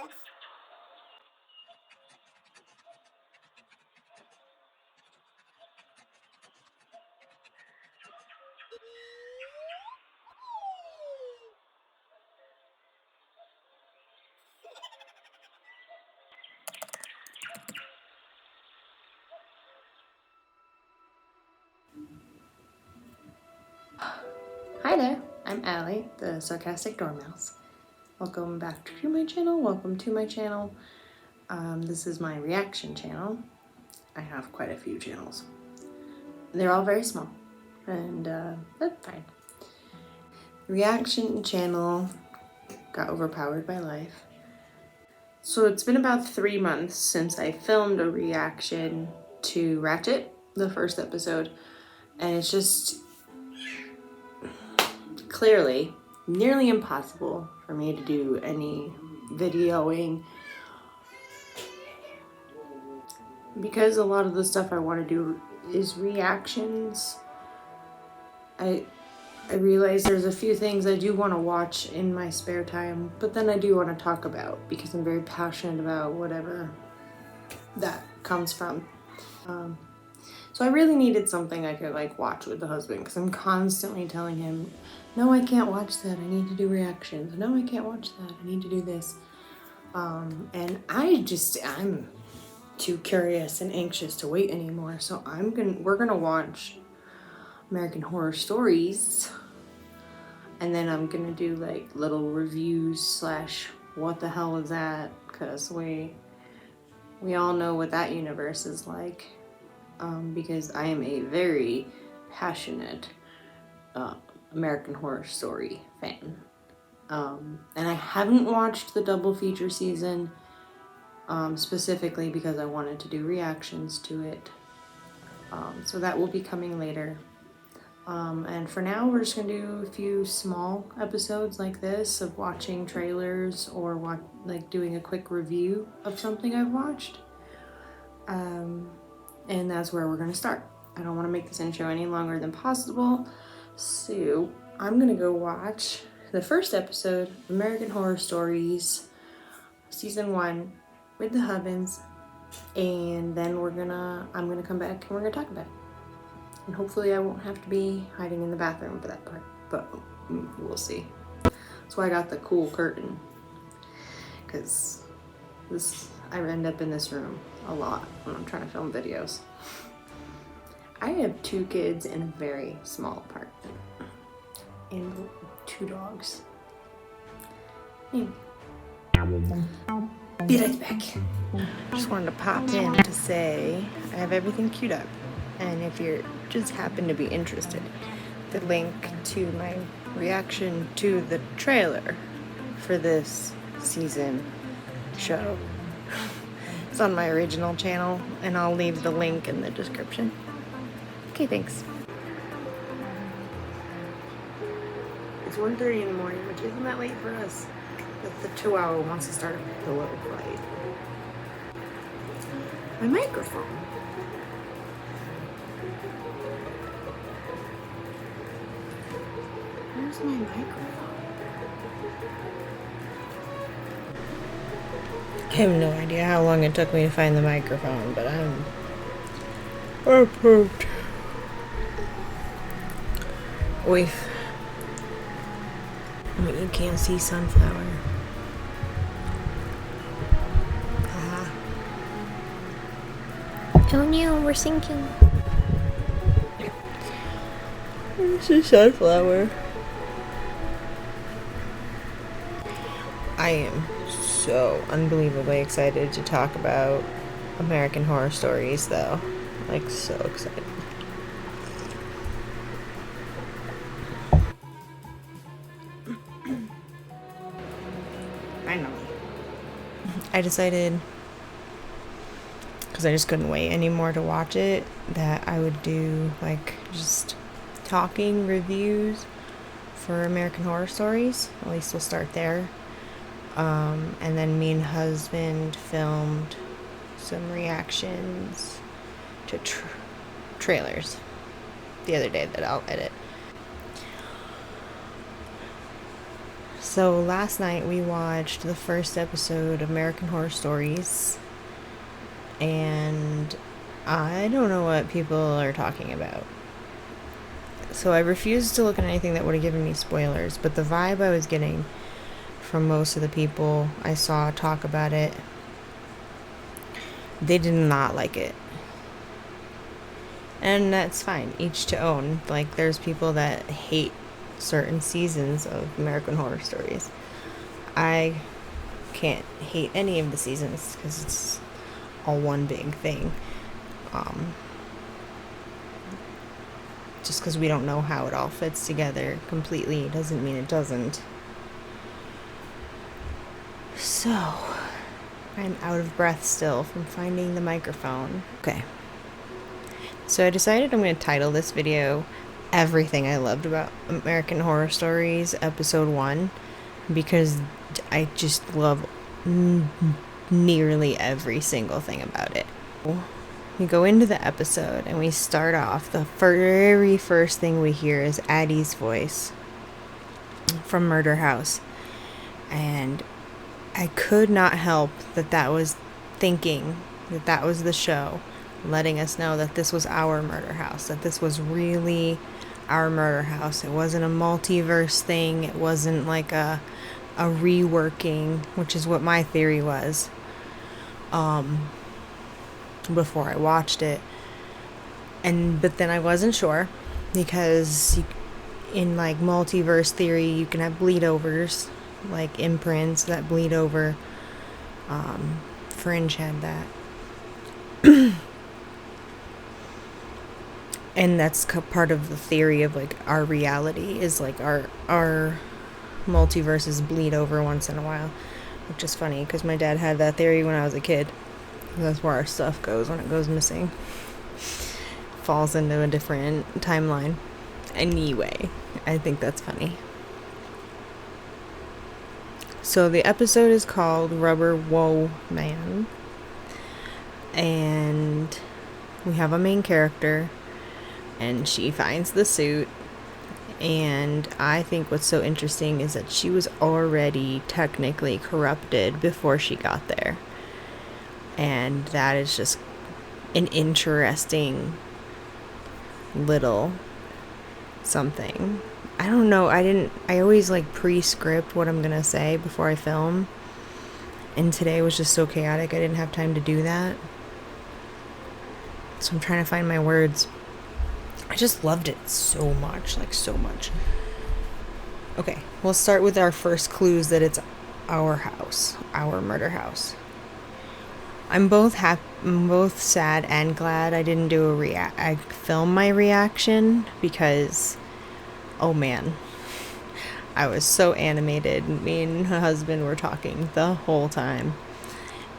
Hi there, I'm Allie, the Sarcastic Dormouse. Welcome back to my channel, welcome to my channel. This is my reaction channel. I have quite a few channels. They're all very small, and that's fine. Reaction channel got overpowered by life. So it's been about 3 months since I filmed a reaction to Ratchet, the first episode, and it's just clearly nearly impossible for me to do any videoing because a lot of the stuff I want to do is reactions. I realize there's a few things I do want to watch in my spare time, but then I do want to talk about because I'm very passionate about whatever that comes from. So I really needed something I could like watch with the husband because I'm constantly telling him, no, I can't watch that. I need to do reactions. No, I can't watch that. I need to do this. And I'm too curious and anxious to wait anymore. So we're gonna watch American Horror Stories, and then I'm gonna do like little reviews / what the hell is that? Because we all know what that universe is like. Because I am a very passionate American Horror Story fan. And I haven't watched the double feature season specifically because I wanted to do reactions to it. So that will be coming later. And for now, we're just gonna do a few small episodes like this of watching trailers or like doing a quick review of something I've watched. And that's where we're gonna start. I don't want to make this intro any longer than possible, so I'm gonna go watch the first episode of American Horror Stories season 1 with the Hubbins, and then I'm gonna come back and we're gonna talk about it. And hopefully I won't have to be hiding in the bathroom for that part, but we'll see. That's why I got the cool curtain, because I end up in this room a lot when I'm trying to film videos. I have 2 kids in a very small apartment and 2 dogs. Be right back. Just wanted to pop in to say I have everything queued up, and if you're just happen to be interested, the link to my reaction to the trailer for this season show is on my original channel, and I'll leave the link in the description. Okay, thanks. It's 1:30 in the morning, which isn't that late for us, but the Chihuahua wants to start a pillow fight. My microphone. Where's my microphone? I have no idea how long it took me to find the microphone, but I'm approved. Wait. I mean, you can't see sunflower. Haha. Oh no, we're sinking. This is sunflower. I am so unbelievably excited to talk about American Horror Stories, though. Like, so excited. Finally. I decided, because I just couldn't wait anymore to watch it, that I would do, like, just talking reviews for American Horror Stories. At least we'll start there. And then me and husband filmed some reactions to trailers the other day that I'll edit. So last night we watched the first episode of American Horror Stories, and I don't know what people are talking about. So I refused to look at anything that would have given me spoilers, but the vibe I was getting from most of the people I saw talk about it, they did not like it. And that's fine, each to own. Like, there's people that hate certain seasons of American Horror Stories. I can't hate any of the seasons because it's all one big thing. Just because we don't know how it all fits together completely doesn't mean it doesn't. So, I'm out of breath still from finding the microphone. Okay. So I decided I'm going to title this video Everything I Loved About American Horror Stories Episode 1, because I just love nearly every single thing about it. We go into the episode and we start off, the very first thing we hear is Addie's voice from Murder House. And I could not help that was thinking that was the show letting us know that this was our murder house, that this was really our murder house. It wasn't a multiverse thing. It wasn't like a reworking, which is what my theory was before I watched it. But then I wasn't sure, because in like multiverse theory you can have bleed overs, like imprints that bleed over. Fringe had that. And that's part of the theory of like our reality, is like our multiverses bleed over once in a while, which is funny because my dad had that theory when I was a kid. That's where our stuff goes when it goes missing. Falls into a different timeline. Anyway, I think that's funny. So the episode is called Rubber Woe Man, and we have a main character, and she finds the suit. And I think what's so interesting is that she was already technically corrupted before she got there. And that is just an interesting little something. I don't know, I always like pre-script what I'm gonna say before I film. And today was just so chaotic, I didn't have time to do that. So I'm trying to find my words. I just loved it so much, like so much. Okay, we'll start with our first clues that it's our house, our murder house. I'm both sad and glad I didn't do I filmed my reaction, because, oh man, I was so animated. Me and my husband were talking the whole time,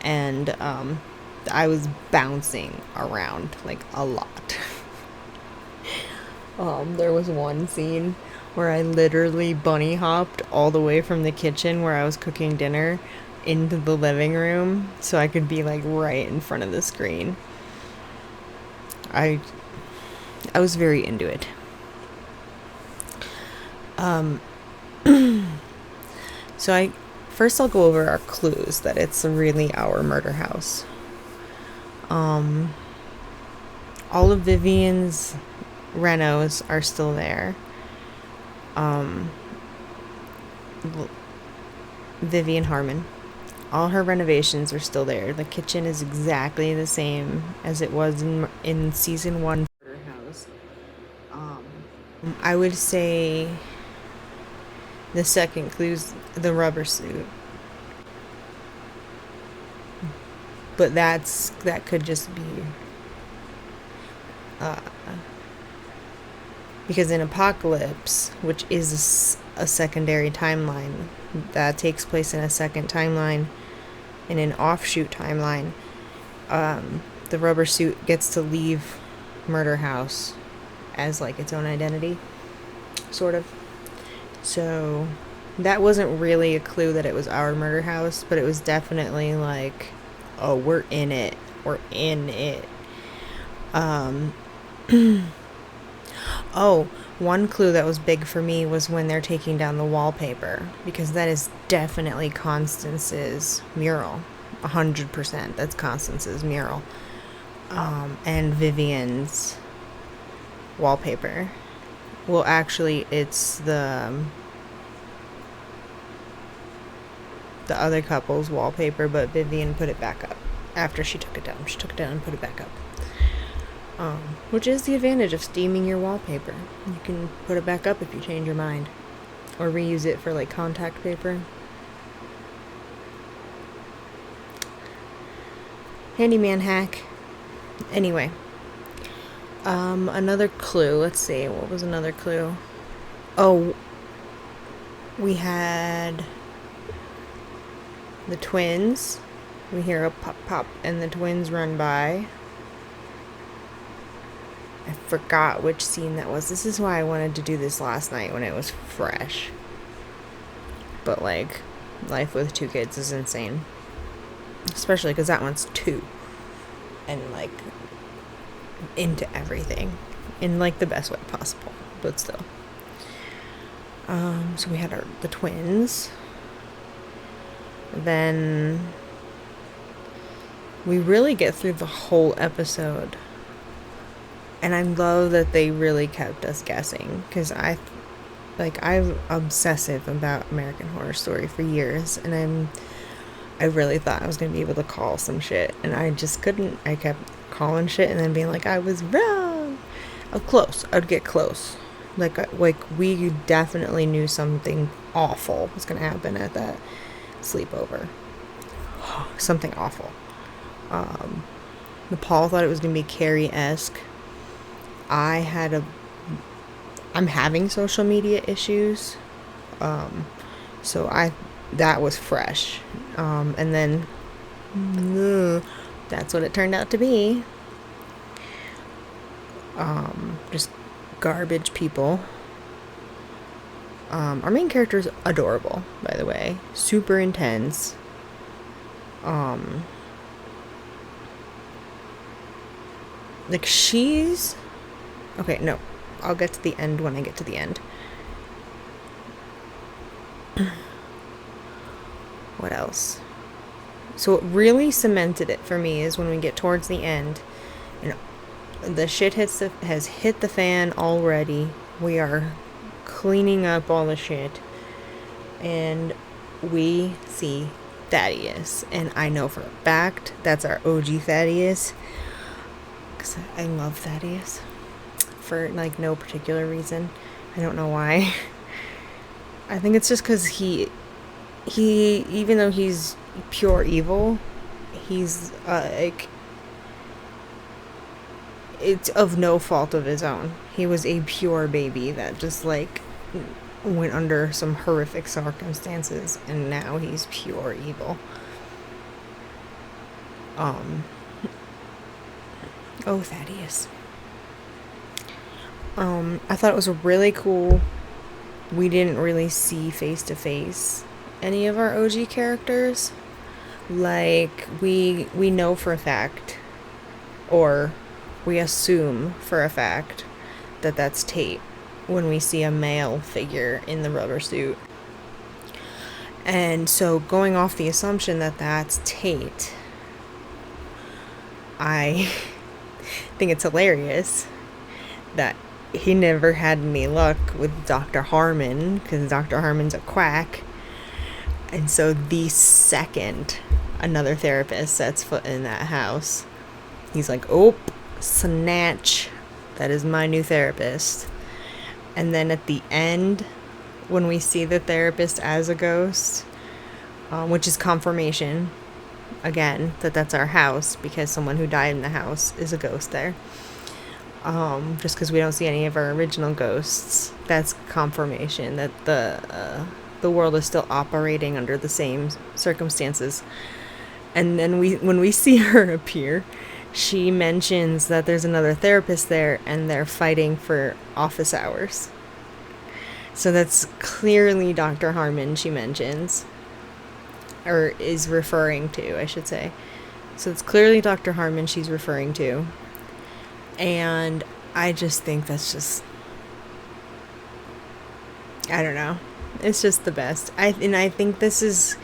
and I was bouncing around like a lot. There was one scene where I literally bunny hopped all the way from the kitchen where I was cooking dinner into the living room so I could be like right in front of the screen. I was very into it. So I'll go over our clues that it's really our murder house. All of Vivian's renos are still there. Vivian Harmon. All her renovations are still there. The kitchen is exactly the same as it was in season 1 Murder House. I would say the second clue's the rubber suit. But that could just be because in Apocalypse, which is a secondary timeline that takes place in a second timeline, in an offshoot timeline, the rubber suit gets to leave Murder House as like its own identity, sort of. So that wasn't really a clue that it was our murder house, but it was definitely like, oh, we're in it. Oh, one clue that was big for me was when they're taking down the wallpaper, because that is definitely Constance's mural. 100%. That's Constance's mural. And Vivian's wallpaper. Well, actually, it's the other couple's wallpaper, but Vivian put it back up after she took it down. She took it down and put it back up. Which is the advantage of steaming your wallpaper. You can put it back up if you change your mind. Or reuse it for, like, contact paper. Handyman hack. Anyway. Another clue. Let's see. What was another clue? Oh, we had the twins. We hear a pop pop and the twins run by. I forgot which scene that was. This is why I wanted to do this last night when it was fresh. But, like, life with 2 kids is insane. Especially because that one's 2. And, like, into everything. In, like, the best way possible. But still. So we had the twins. Then we really get through the whole episode. And I love that they really kept us guessing. Because I'm obsessive about American Horror Story for years. And I really thought I was going to be able to call some shit. And I just couldn't. I kept calling shit and then being like, I was wrong. Close. I'd get close. Like we definitely knew something awful was going to happen at that sleepover. Something awful. Paul thought it was going to be Carrie-esque. I'm having social media issues. So that was fresh. And then that's what it turned out to be. Just garbage people. Our main character is adorable, by the way. Super intense. Like she's... Okay, no. I'll get to the end when I get to the end. What else? So what really cemented it for me is when we get towards the end, and the shit has hit the fan already. We are cleaning up all the shit, and we see Thaddeus, and I know for a fact that's our OG Thaddeus, because I love Thaddeus for like no particular reason. I don't know why. I think it's just because he even though he's pure evil, he's like, it's of no fault of his own. He was a pure baby that just like went under some horrific circumstances, and now he's pure evil. Oh, Thaddeus. I thought it was really cool. We didn't really see face to face any of our OG characters. Like, we know for a fact, or we assume for a fact, that that's Tate when we see a male figure in the rubber suit. And so going off the assumption that that's Tate, I think it's hilarious that he never had any luck with Dr. Harmon, because Dr. Harmon's a quack. And so the second another therapist sets foot in that house, he's like, oh, snatch, that is my new therapist. And then at the end, when we see the therapist as a ghost, which is confirmation, again, that that's our house, because someone who died in the house is a ghost there. Just because we don't see any of our original ghosts, that's confirmation that the world is still operating under the same circumstances. And then when we see her appear, she mentions that there's another therapist there, and they're fighting for office hours. So that's clearly Dr. Harmon she mentions, or is referring to, I should say. So it's clearly Dr. Harmon she's referring to. And I just think that's just I don't know. It's just the best. I think this is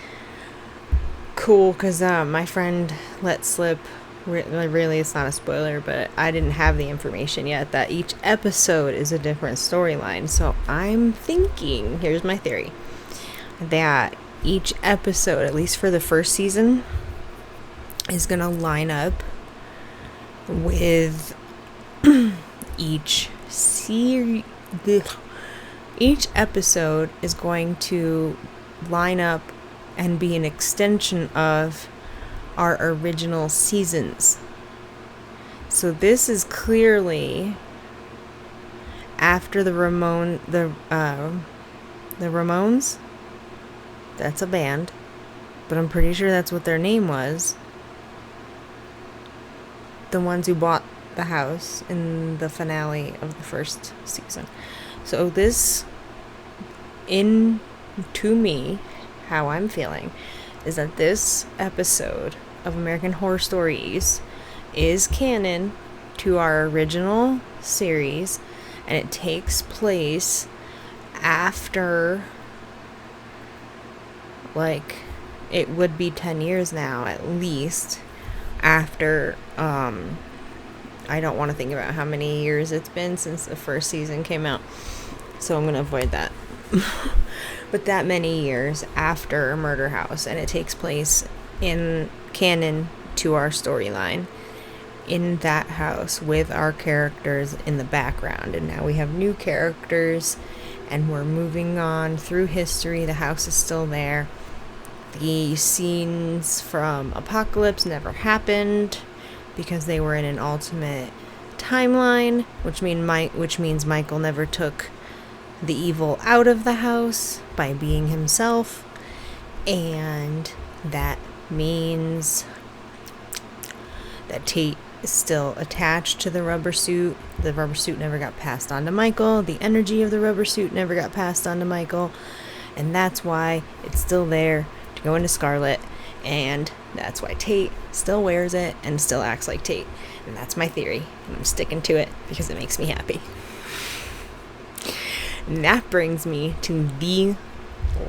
cool because my friend let slip. Really, it's not a spoiler, but I didn't have the information yet that each episode is a different storyline. So I'm thinking, here's my theory, that each episode, at least for the first season, is going to line up with each series. Each episode is going to line up and be an extension of our original seasons. So this is clearly after the Ramones. That's a band, but I'm pretty sure that's what their name was. The ones who bought the house in the finale of the first season. So this, to me, how I'm feeling is that this episode of American Horror Stories is canon to our original series, and it takes place after, like, it would be 10 years now at least after I don't want to think about how many years it's been since the first season came out, so I'm going to avoid that. But that many years after Murder House, and it takes place in canon to our storyline in that house with our characters in the background. And now we have new characters and we're moving on through history. The house is still there. The scenes from Apocalypse never happened because they were in an alternate timeline, which means Michael never took the evil out of the house by being himself, and that means that Tate is still attached to the rubber suit. The rubber suit never got passed on to Michael. The energy of the rubber suit never got passed on to Michael, and that's why it's still there to go into Scarlet, and that's why Tate still wears it and still acts like Tate. And that's my theory, and I'm sticking to it because it makes me happy. And that brings me to the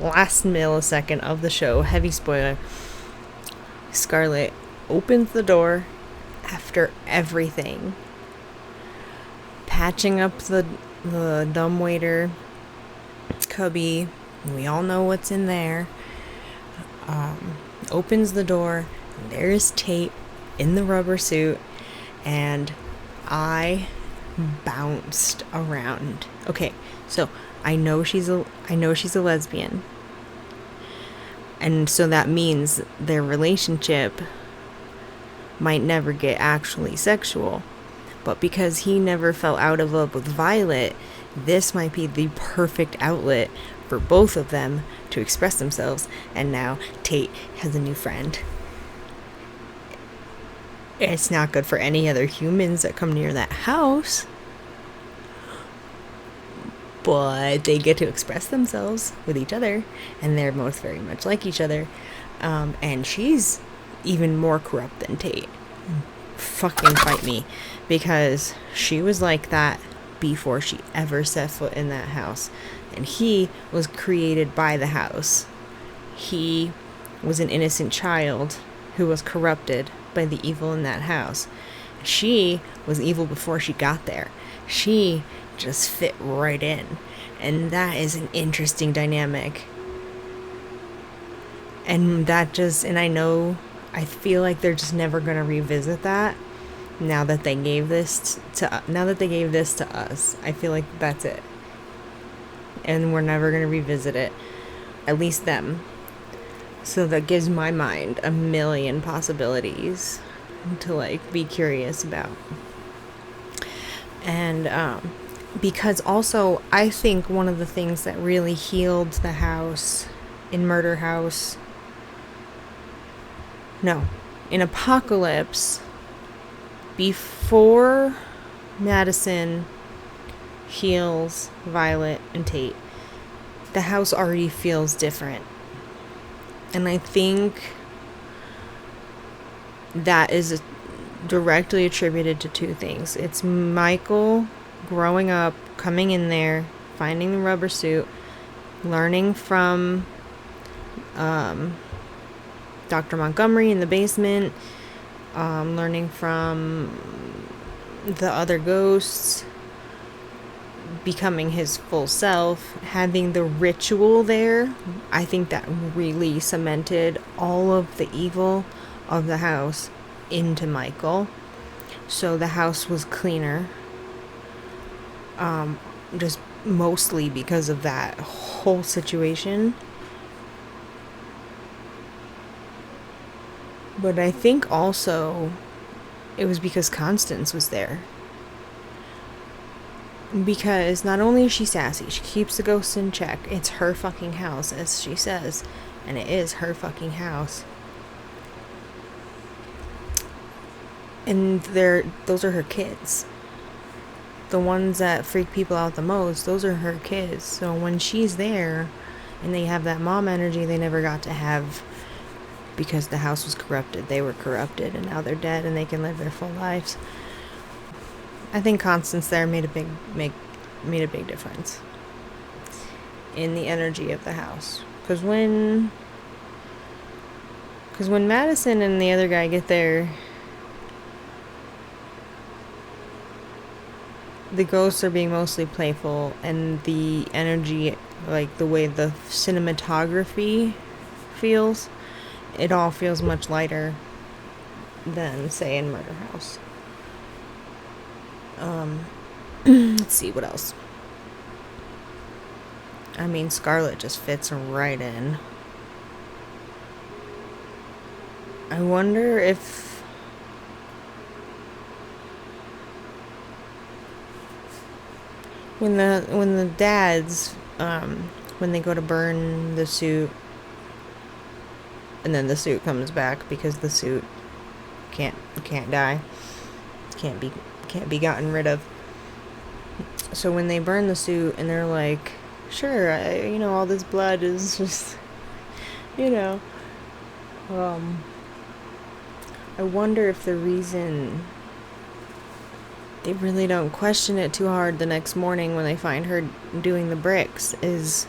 last millisecond of the show. Heavy spoiler. Scarlet opens the door after everything, patching up the dumbwaiter cubby. We all know what's in there. Opens the door, and there's Tate in the rubber suit, and I bounced around. Okay, so I know she's a lesbian, and so that means their relationship might never get actually sexual. But because he never fell out of love with Violet, this might be the perfect outlet for both of them to express themselves. And now Tate has a new friend. It's not good for any other humans that come near that house, but they get to express themselves with each other, and they're both very much like each other. And she's even more corrupt than Tate. Fucking fight me, because she was like that before she ever set foot in that house, and he was created by the house. He was an innocent child who was corrupted by the evil in that house. She was evil before she got there. She just fit right in, and that is an interesting dynamic. And I feel like they're just never going to revisit that. Now that they gave this to us, I feel like that's it, and we're never going to revisit it, at least them. So that gives my mind a million possibilities to like be curious about. And because also I think one of the things that really healed the house in in Apocalypse, before Madison heals Violet and Tate, the house already feels different. And I think that is directly attributed to two things. It's Michael growing up, coming in there, finding the rubber suit, learning from Dr. Montgomery in the basement, learning from the other ghosts, becoming his full self, having the ritual there. I think that really cemented all of the evil of the house into Michael. So the house was cleaner. Just mostly because of that whole situation. But I think also it was because Constance was there. Because not only is she sassy, she keeps the ghosts in check. It's her fucking house, as she says. And it is her fucking house. And those are her kids. The ones that freak people out the most, those are her kids. So when she's there and they have that mom energy they never got to have because the house was corrupted. They were corrupted and now they're dead and they can live their full lives. I think Constance there made a big difference in the energy of the house. Because when Madison and the other guy get there, the ghosts are being mostly playful, and the energy, like the way the cinematography feels, it all feels much lighter than, say, in Murder House. Let's see, what else? I mean, Scarlett just fits right in. I wonder if when the dads when they go to burn the suit and then the suit comes back because the suit can't die, can't be gotten rid of. So when they burn the suit and they're like, sure, all this blood is just, I wonder if the reason they really don't question it too hard the next morning when they find her doing the bricks is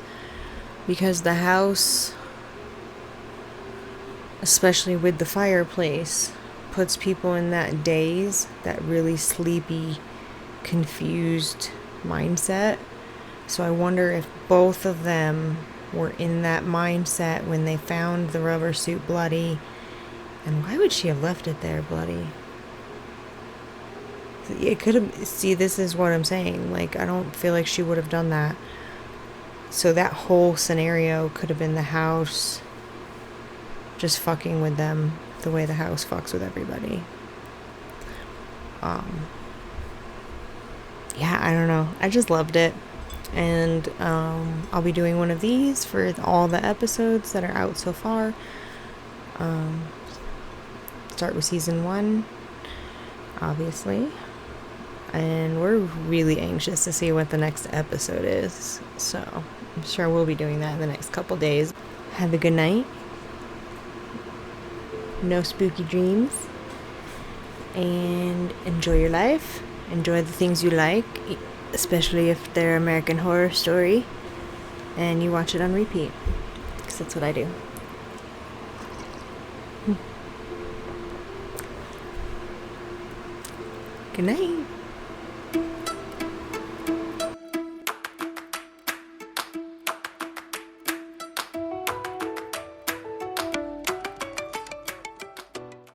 because the house, especially with the fireplace, puts people in that daze, that really sleepy, confused mindset. So I wonder if both of them were in that mindset when they found the rubber suit bloody. And why would she have left it there bloody? It could have... See, this is what I'm saying. Like, I don't feel like she would have done that. So that whole scenario could have been the house just fucking with them the way the house fucks with everybody. Yeah, I don't know. I just loved it. And I'll be doing one of these for all the episodes that are out so far. Start with season 1, obviously. And we're really anxious to see what the next episode is. So I'm sure we'll be doing that in the next couple days. Have a good night. No spooky dreams. And enjoy your life. Enjoy the things you like, especially if they're American Horror Story and you watch it on repeat, because that's what I do. Good night.